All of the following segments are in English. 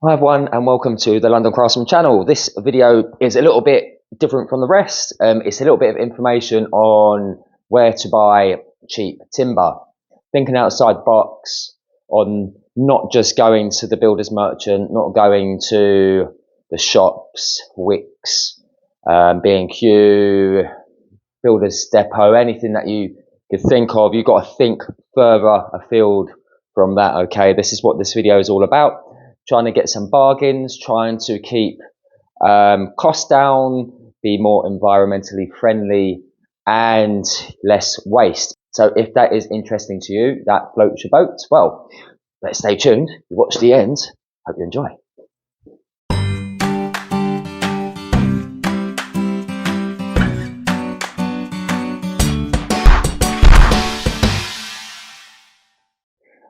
Hi everyone and welcome to the London Craftsman channel. This video is a little bit different from the rest. It's a little bit of information on where to buy cheap timber. Thinking outside the box on not just going to the builder's merchant, not going to the shops, Wicks, B&Q, builder's depot, anything that you could think of. You've got to think further afield from that, okay? This is what this video is all about. Trying to get some bargains, trying to keep costs down, be more environmentally friendly and less waste. So if that is interesting to you, that floats your boat, well, let's stay tuned. You watch the end. Hope you enjoy.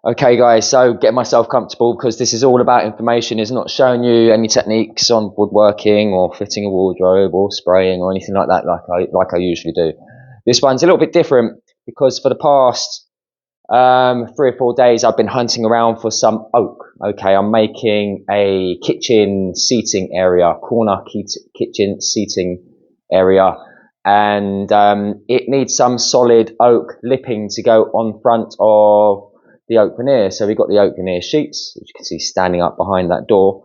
Okay guys, so get myself comfortable because this is all about information. It's not showing you any techniques on woodworking or fitting a wardrobe or spraying or anything like that like I usually do. This one's a little bit different because for the past 3 or 4 days I've been hunting around for some oak. Okay, I'm making a kitchen seating area, corner kitchen seating area, and it needs some solid oak lipping to go on front of the oak veneer. So we've got the oak veneer sheets, which you can see standing up behind that door.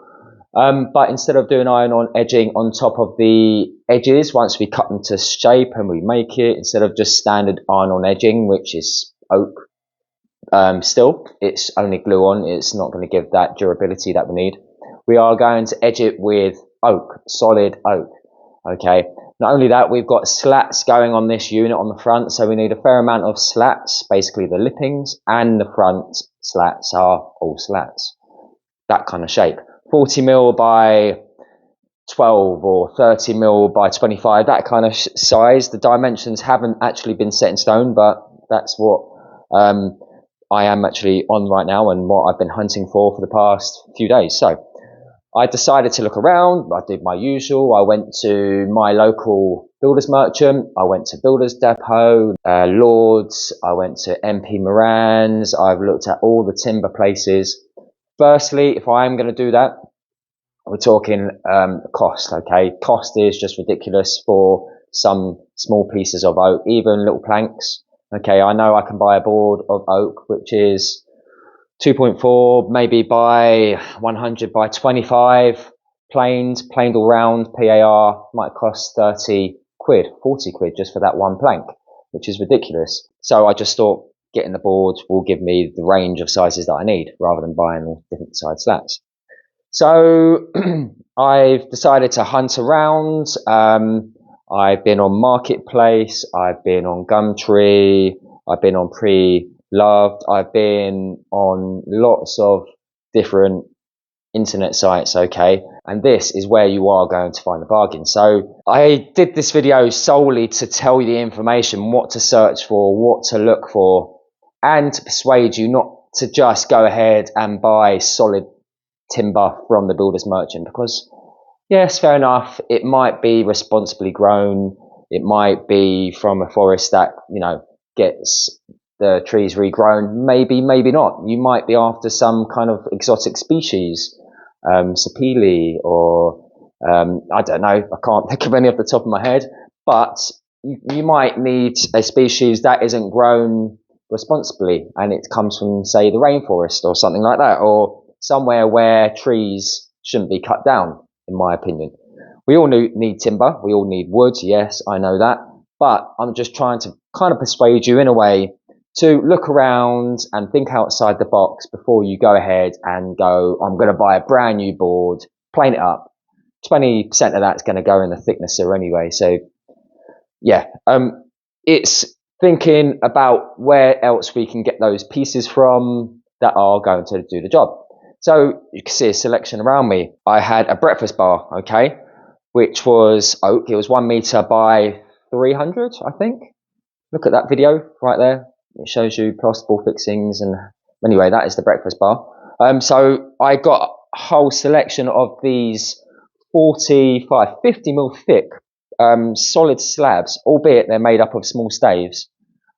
But instead of doing iron-on edging on top of the edges, once we cut them to shape and we make it, instead of just standard iron-on edging, which is oak, still, it's only glue on, it's not going to give that durability that we need. We are going to edge it with oak, solid oak. Okay, not only that, we've got slats going on this unit on the front, so we need a fair amount of slats, basically the lippings, and the front slats are all slats. That kind of shape. 40mm by 12 or 30mm by 25, that kind of size. The dimensions haven't actually been set in stone, but that's what I am actually on right now and what I've been hunting for the past few days. So I decided to look around. I did my usual. I went to my local builder's merchant. I went to Builder's Depot, Lords. I went to MP Moran's. I've looked at all the timber places. Firstly, if I am going to do that, we're talking cost, okay? Cost is just ridiculous for some small pieces of oak, even little planks. Okay, I know I can buy a board of oak, which is 2.4 maybe by 100 by 25, planed all round, PAR, might cost 30 quid, 40 quid just for that one plank, which is ridiculous. So I just thought getting the board will give me the range of sizes that I need rather than buying all different size slats. So I've decided to hunt around. I've been on Marketplace, I've been on Gumtree, I've been on Pre-Loved, I've been on lots of different internet sites, okay? And this is where you are going to find the bargain. So I did this video solely to tell you the information, what to search for, what to look for, and to persuade you not to just go ahead and buy solid timber from the builder's merchant, because yes, fair enough, it might be responsibly grown, it might be from a forest that, you know, gets the trees regrown, maybe not. You might be after some kind of exotic species, sapele, or I don't know, I can't think of any off the top of my head, but you might need a species that isn't grown responsibly and it comes from, say, the rainforest or something like that, or somewhere where trees shouldn't be cut down, in my opinion. We all need timber, we all need wood, yes, I know that, but I'm just trying to kind of persuade you in a way to look around and think outside the box before you go ahead and go, I'm going to buy a brand new board, plane it up. 20% of that's going to go in the thicknesser anyway, so yeah, it's thinking about where else we can get those pieces from that are going to do the job. So you can see a selection around me. I had a breakfast bar, okay, which was oak. It was 1 meter by 300, I think. Look at that video right there. It shows you plasterboard fixings, and anyway, that is the breakfast bar. So I got a whole selection of these 45, 50mm thick solid slabs, albeit they're made up of small staves.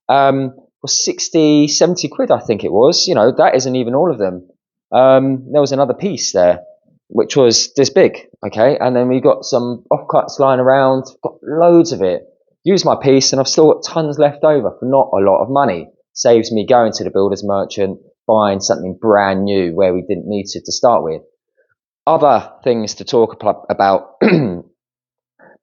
Was 60, 70 quid, I think it was. You know, that isn't even all of them. There was another piece there. which was this big, okay? And then we got some offcuts lying around, got loads of it. Used my piece, and I've still got tons left over for not a lot of money. Saves me going to the builder's merchant, buying something brand new where we didn't need to start with. Other things to talk about, being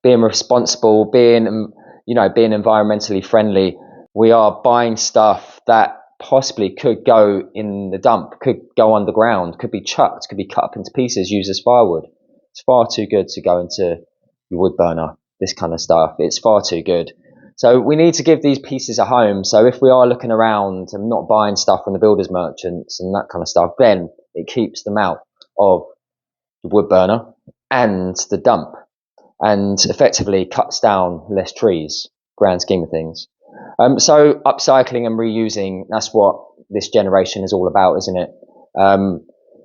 responsible, being environmentally friendly. We are buying stuff that possibly could go in the dump, could go underground, could be chucked, could be cut up into pieces, used as firewood. It's far too good to go into your wood burner, this kind of stuff. It's far too good. So we need to give these pieces a home. So if we are looking around and not buying stuff from the builders merchants and that kind of stuff, then it keeps them out of the wood burner and the dump, and effectively cuts down less trees, grand scheme of things. So upcycling and reusing, that's what this generation is all about, isn't it?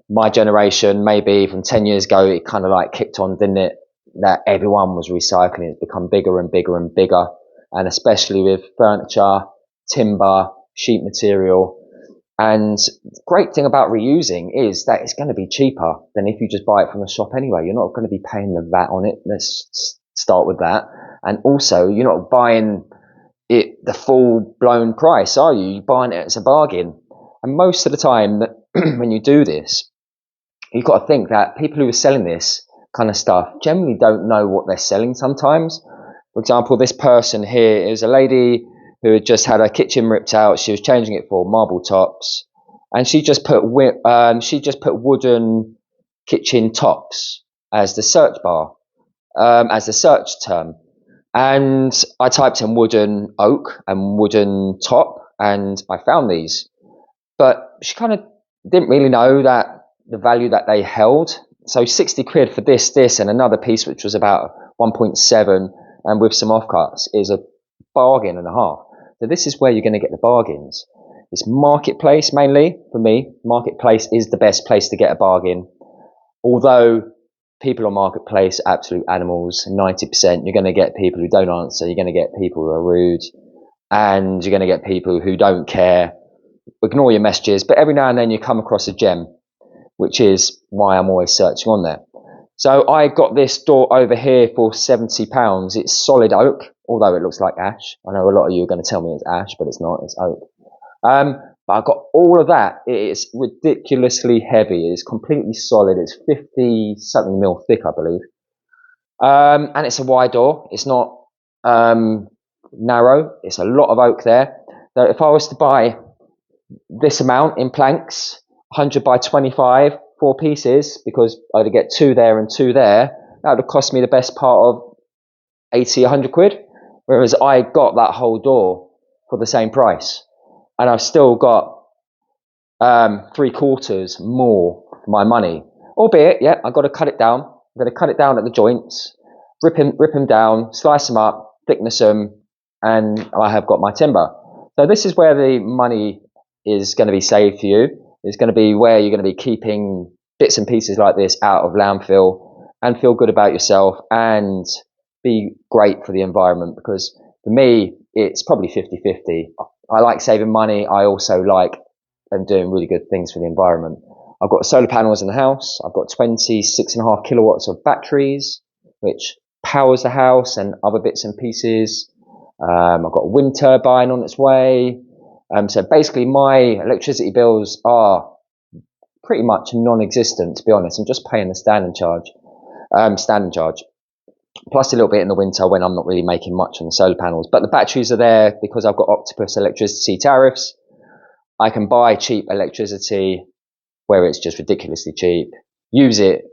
My generation, maybe even 10 years ago, it kind of like kicked on, didn't it? That everyone was recycling. It's become bigger and bigger and bigger. And especially with furniture, timber, sheet material. And the great thing about reusing is that it's going to be cheaper than if you just buy it from the shop anyway. You're not going to be paying the VAT on it. Let's start with that. And also, you're not buying it the full blown price, are you? You're buying it as a bargain. And most of the time when you do this, you've got to think that people who are selling this kind of stuff generally don't know what they're selling sometimes. For example, this person here is a lady who had just had her kitchen ripped out. She was changing it for marble tops, and she just put wooden kitchen tops as the search bar, as the search term. And I typed in wooden oak and wooden top, and I found these. But she kind of didn't really know that the value that they held. So 60 quid for this, and another piece which was about 1.7, and with some offcuts, is a bargain and a half. So this is where you're going to get the bargains. It's marketplace mainly for me. Marketplace is the best place to get a bargain. Although people on marketplace are absolute animals, 90%, you're going to get people who don't answer. You're going to get people who are rude, and you're going to get people who don't care. Ignore your messages, but every now and then you come across a gem, which is why I'm always searching on there. So I got this door over here for £70. It's solid oak, although it looks like ash. I know a lot of you are going to tell me it's ash, but it's not, it's oak. But I got all of that. It is ridiculously heavy. It's completely solid. It's 50 something mil thick, I believe. And it's a wide door. It's not narrow. It's a lot of oak there. So if I was to buy this amount in planks, 100 by 25, 4 pieces, because I'd get 2 there and 2 there, that would have cost me the best part of 80, 100 quid. Whereas I got that whole door for the same price. And I've still got 3/4 more for my money. Albeit, yeah, I've got to cut it down. I'm going to cut it down at the joints, rip them down, slice them up, thickness them, and I have got my timber. So this is where the money is going to be saved for you. It's going to be where you're going to be keeping bits and pieces like this out of landfill and feel good about yourself and be great for the environment, because for me, it's probably 50-50. I like saving money. I also like doing really good things for the environment. I've got solar panels in the house. I've got 26.5 kilowatts of batteries, which powers the house and other bits and pieces. I've got a wind turbine on its way. So basically my electricity bills are pretty much non-existent, to be honest. I'm just paying the standing charge, plus a little bit in the winter when I'm not really making much on the solar panels. But the batteries are there because I've got Octopus electricity tariffs. I can buy cheap electricity where it's just ridiculously cheap, use it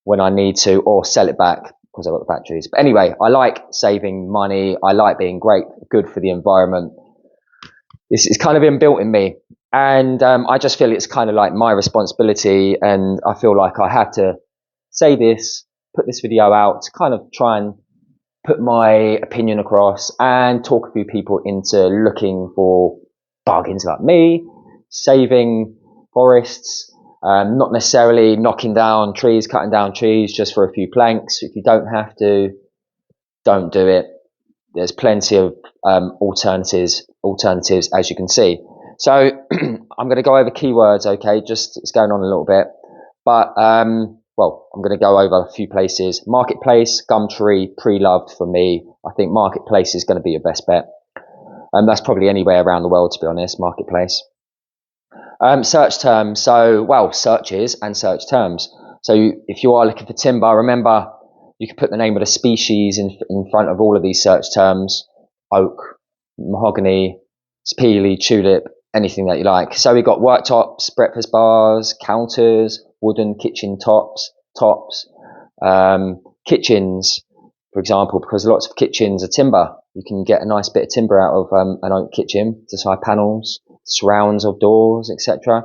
when I need to, or sell it back because I've got the batteries. But anyway, I like saving money. I like being good for the environment. It's kind of inbuilt in me. And I just feel it's kind of like my responsibility, and I feel like I have to say this, put this video out to kind of try and put my opinion across and talk a few people into looking for bargains like me, saving forests, not necessarily knocking down trees, cutting down trees just for a few planks. If you don't have to, don't do it. There's plenty of alternatives, as you can see. So I'm going to go over keywords, okay? Just it's going on a little bit, but well, I'm going to go over a few places. Marketplace, Gumtree, pre-loved for me. I think Marketplace is going to be your best bet. And that's probably anywhere around the world, to be honest, Marketplace. Search terms. So, well, searches and search terms. So if you are looking for timber, remember, you can put the name of the species in front of all of these search terms. Oak, mahogany, peely, tulip, anything that you like. So we've got worktops, breakfast bars, counters, wooden kitchen tops, kitchens, for example, because lots of kitchens are timber. You can get a nice bit of timber out of an oak kitchen to side panels, surrounds of doors, etc.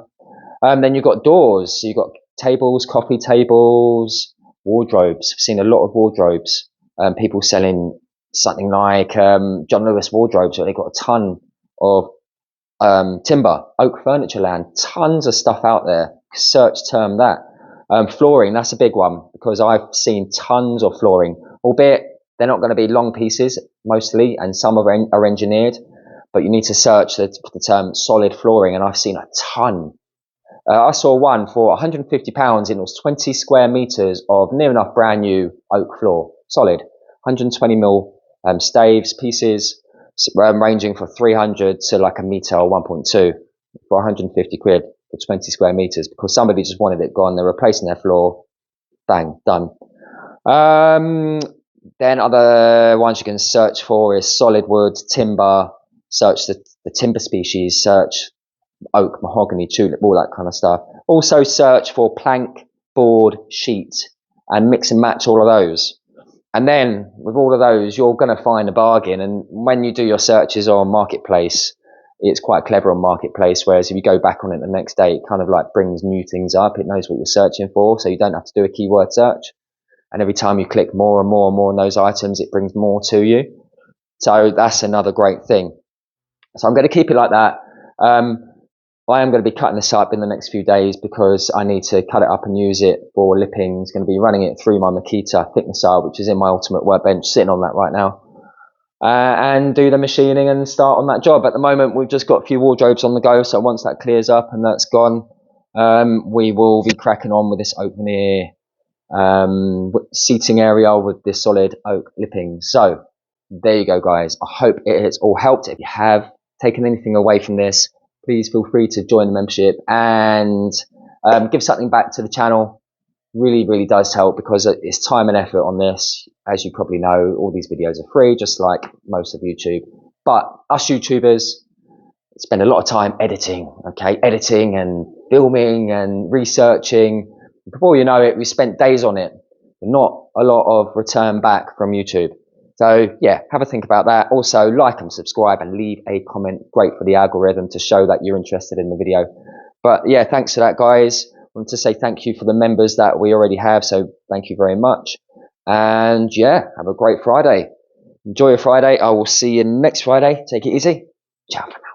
Then you've got doors. So you've got tables, coffee tables, wardrobes. I've seen a lot of wardrobes. People selling something like John Lewis wardrobes, where they've got a ton of timber, oak furniture land, tons of stuff out there. Search term that. Flooring, that's a big one, because I've seen tons of flooring, albeit they're not going to be long pieces mostly, and some are engineered, but you need to search the term solid flooring, and I've seen a ton. I saw one for £150, and it was 20 square meters of near enough brand new oak floor, solid, 120mm staves, pieces, ranging from 300 to like a meter or 1.2 for 150 quid for 20 square meters, because somebody just wanted it gone. They're replacing their floor. Bang, done. Then other ones you can search for is solid wood, timber, search the timber species, search oak, mahogany, tulip, all that kind of stuff. Also search for plank, board, sheet, and mix and match all of those. And then with all of those, you're going to find a bargain. And when you do your searches on Marketplace, it's quite clever on Marketplace, whereas if you go back on it the next day, it kind of like brings new things up. It knows what you're searching for, so you don't have to do a keyword search. And every time you click more and more and more on those items, it brings more to you. So that's another great thing. So I'm going to keep it like that. I am going to be cutting this up in the next few days, because I need to cut it up and use it for lipping. It's going to be running it through my Makita thicknesser, which is in my ultimate workbench, sitting on that right now. And do the machining and start on that job. At the moment, we've just got a few wardrobes on the go, so once that clears up and that's gone, we will be cracking on with this open air seating area with this solid oak lipping. So there you go, guys. I hope it has all helped. If you have taken anything away from this, please feel free to join the membership and give something back to the channel. Really, really does help, because it's time and effort on this. As you probably know, all these videos are free, just like most of YouTube. But us YouTubers spend a lot of time editing, okay? Editing and filming and researching. Before you know it, we spent days on it. Not a lot of return back from YouTube. So yeah, have a think about that. Also, like and subscribe and leave a comment. Great for the algorithm to show that you're interested in the video. But yeah, thanks for that, guys. I want to say thank you for the members that we already have. So thank you very much. And yeah, have a great Friday. Enjoy your Friday. I will see you next Friday. Take it easy. Ciao for now.